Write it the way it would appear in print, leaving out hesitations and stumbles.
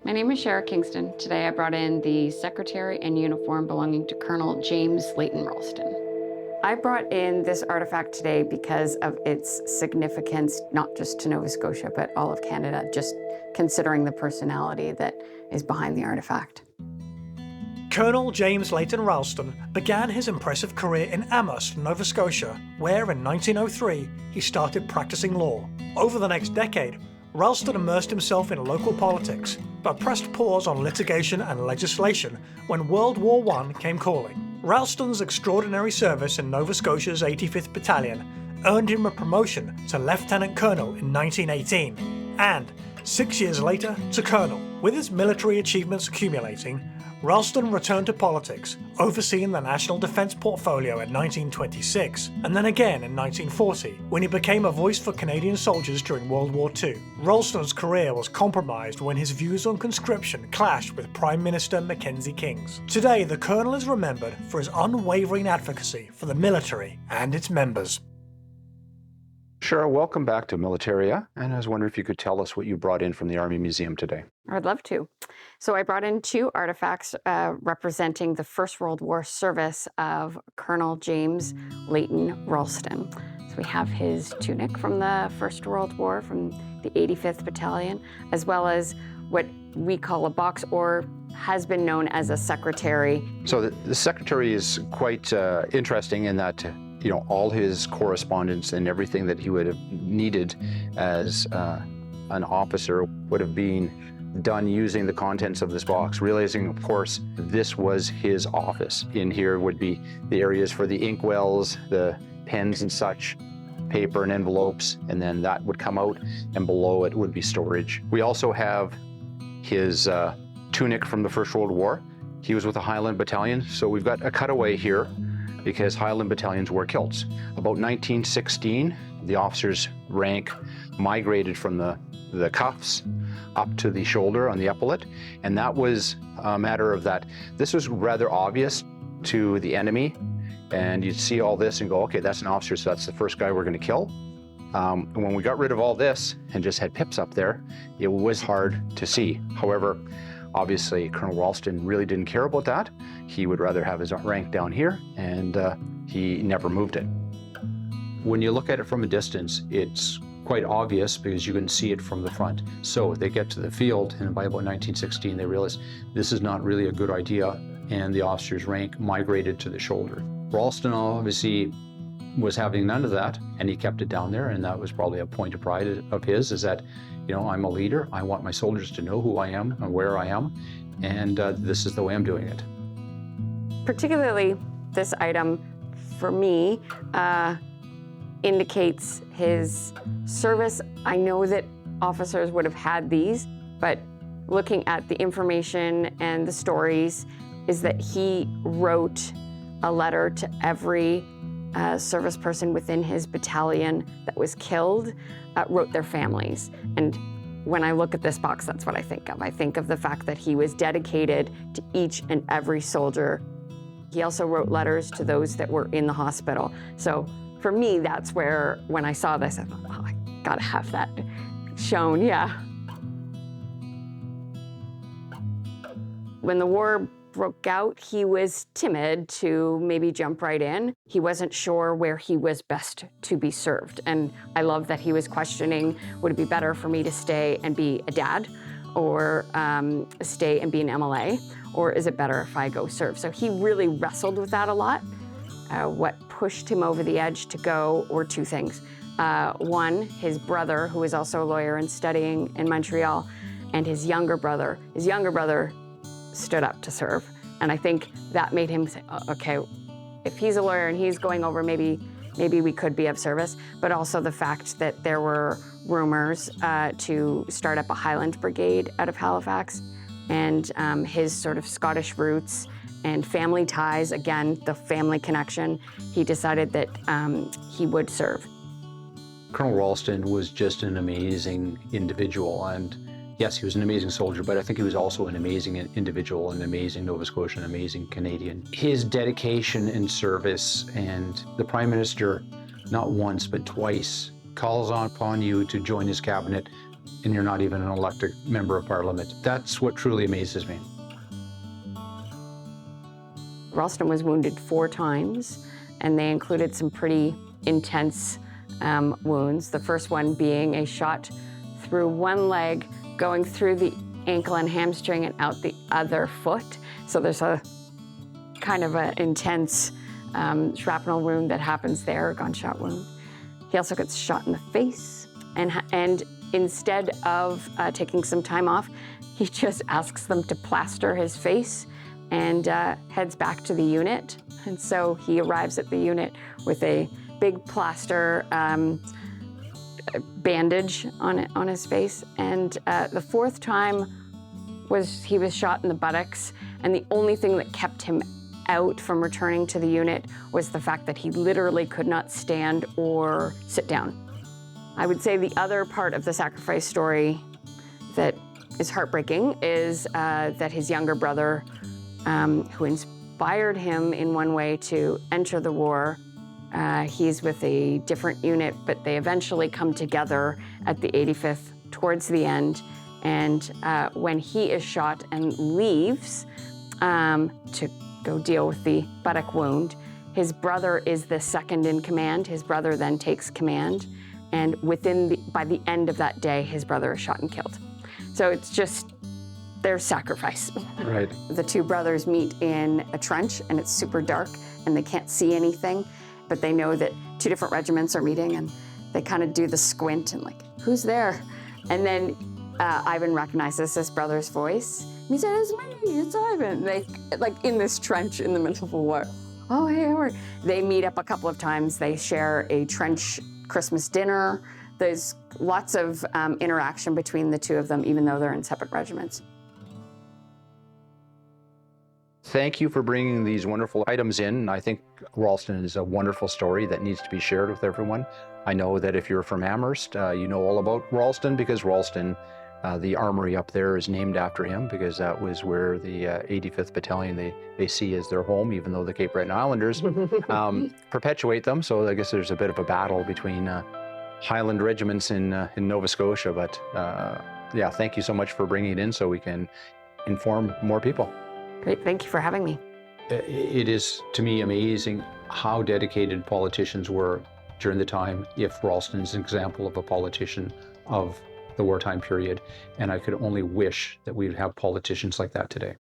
My name is Shara Kingston. Today I brought in the secretary and uniform belonging to Colonel James Leighton Ralston. I brought in this artifact today because of its significance, not just to Nova Scotia, but all of Canada, just considering the personality that is behind the artifact. Colonel James Leighton Ralston began his impressive career in Amherst, Nova Scotia, where in 1903 he started practicing law. Over the next decade, Ralston immersed himself in local politics, but pressed pause on litigation and legislation when World War I came calling. Ralston's extraordinary service in Nova Scotia's 85th Battalion earned him a promotion to Lieutenant Colonel in 1918, and 6 years later to Colonel. With his military achievements accumulating, Ralston returned to politics, overseeing the National Defence Portfolio in 1926, and then again in 1940, when he became a voice for Canadian soldiers during World War II. Ralston's career was compromised when his views on conscription clashed with Prime Minister Mackenzie King's. Today, the Colonel is remembered for his unwavering advocacy for the military and its members. Shara, welcome back to Militaria, and I was wondering if you could tell us what you brought in from the Army Museum today. I'd love to. So I brought in two artifacts representing the First World War service of Colonel James Leighton Ralston. So we have his tunic from the First World War from the 85th Battalion, as well as what we call a box, or has been known as a secretary. So the secretary is quite interesting in that all his correspondence and everything that he would have needed as an officer would have been done using the contents of this box, realizing, of course, this was his office. In here would be the areas for the inkwells, the pens and such, paper and envelopes, and then that would come out, and below it would be storage. We also have his tunic from the First World War. He was with the Highland Battalion, so we've got a cutaway here because Highland battalions wore kilts. About 1916, the officer's rank migrated from the cuffs up to the shoulder on the epaulet, and that was a matter of that. This was rather obvious to the enemy, and you'd see all this and go, okay, that's an officer, so that's the first guy we're going to kill. And when we got rid of all this and just had pips up there, it was hard to see. However, obviously, Colonel Ralston really didn't care about that. He would rather have his rank down here, and he never moved it. When you look at it from a distance, it's quite obvious because you can see it from the front. So they get to the field, and by about 1916, they realize this is not really a good idea, and the officer's rank migrated to the shoulder. Ralston obviously was having none of that, and he kept it down there, and that was probably a point of pride of his, is that, I'm a leader. I want my soldiers to know who I am and where I am, and this is the way I'm doing it. Particularly this item, for me, indicates his service. I know that officers would have had these, but looking at the information and the stories, is that he wrote a letter to every service person within his battalion that was killed, wrote their families. And when I look at this box, that's what I think of. I think of the fact that he was dedicated to each and every soldier. He also wrote letters to those that were in the hospital. So for me, that's where, when I saw this, I thought, well, I gotta have that shown, yeah. When the war broke out, he was timid to maybe jump right in. He wasn't sure where he was best to be served. And I love that he was questioning, would it be better for me to stay and be a dad, or stay and be an MLA, or is it better if I go serve? So he really wrestled with that a lot. What pushed him over the edge to go were two things. One, his brother, who was also a lawyer and studying in Montreal, and his younger brother. His younger brother stood up to serve. And I think that made him say, oh, okay, if he's a lawyer and he's going over, maybe we could be of service. But also the fact that there were rumors to start up a Highland Brigade out of Halifax, and his sort of Scottish roots and family ties, again, the family connection, he decided that he would serve. Colonel Ralston was just an amazing individual, and yes, he was an amazing soldier, but I think he was also an amazing individual, an amazing Nova Scotian, an amazing Canadian. His dedication and service, and the Prime Minister, not once but twice, calls upon you to join his cabinet and you're not even an elected member of parliament. That's what truly amazes me. Ralston was wounded 4 times, and they included some pretty intense wounds. The first one being a shot through one leg, going through the ankle and hamstring and out the other foot. So there's a kind of an intense shrapnel wound that happens there, a gunshot wound. He also gets shot in the face, and instead of taking some time off, he just asks them to plaster his face and heads back to the unit. And so he arrives at the unit with a big plaster bandage on his face. And the 4th time he was shot in the buttocks, and the only thing that kept him out from returning to the unit was the fact that he literally could not stand or sit down. I would say the other part of the sacrifice story that is heartbreaking is that his younger brother, who inspired him in one way to enter the war, he's with a different unit, but they eventually come together at the 85th towards the end. And when he is shot and leaves to go deal with the buttock wound, his brother is the second in command. His brother then takes command, and by the end of that day, his brother is shot and killed. So it's just their sacrifice. Right. The 2 brothers meet in a trench, and it's super dark, and they can't see anything, but they know that 2 different regiments are meeting, and they kind of do the squint and like, who's there? And then Ivan recognizes his brother's voice. He said, it's me, it's Ivan. They, like in this trench in the middle of a war. Oh, hey, how are you? They meet up a couple of times. They share a trench Christmas dinner. There's lots of interaction between the 2 of them, even though they're in separate regiments. Thank you for bringing these wonderful items in. I think Ralston is a wonderful story that needs to be shared with everyone. I know that if you're from Amherst, you know all about Ralston, because Ralston, the armory up there, is named after him, because that was where the 85th Battalion they see as their home, even though the Cape Breton Islanders perpetuate them. So I guess there's a bit of a battle between Highland regiments in Nova Scotia. But yeah, thank you so much for bringing it in so we can inform more people. Great, thank you for having me. It is, to me, amazing how dedicated politicians were during the time, if Ralston is an example of a politician of the wartime period. And I could only wish that we would have politicians like that today.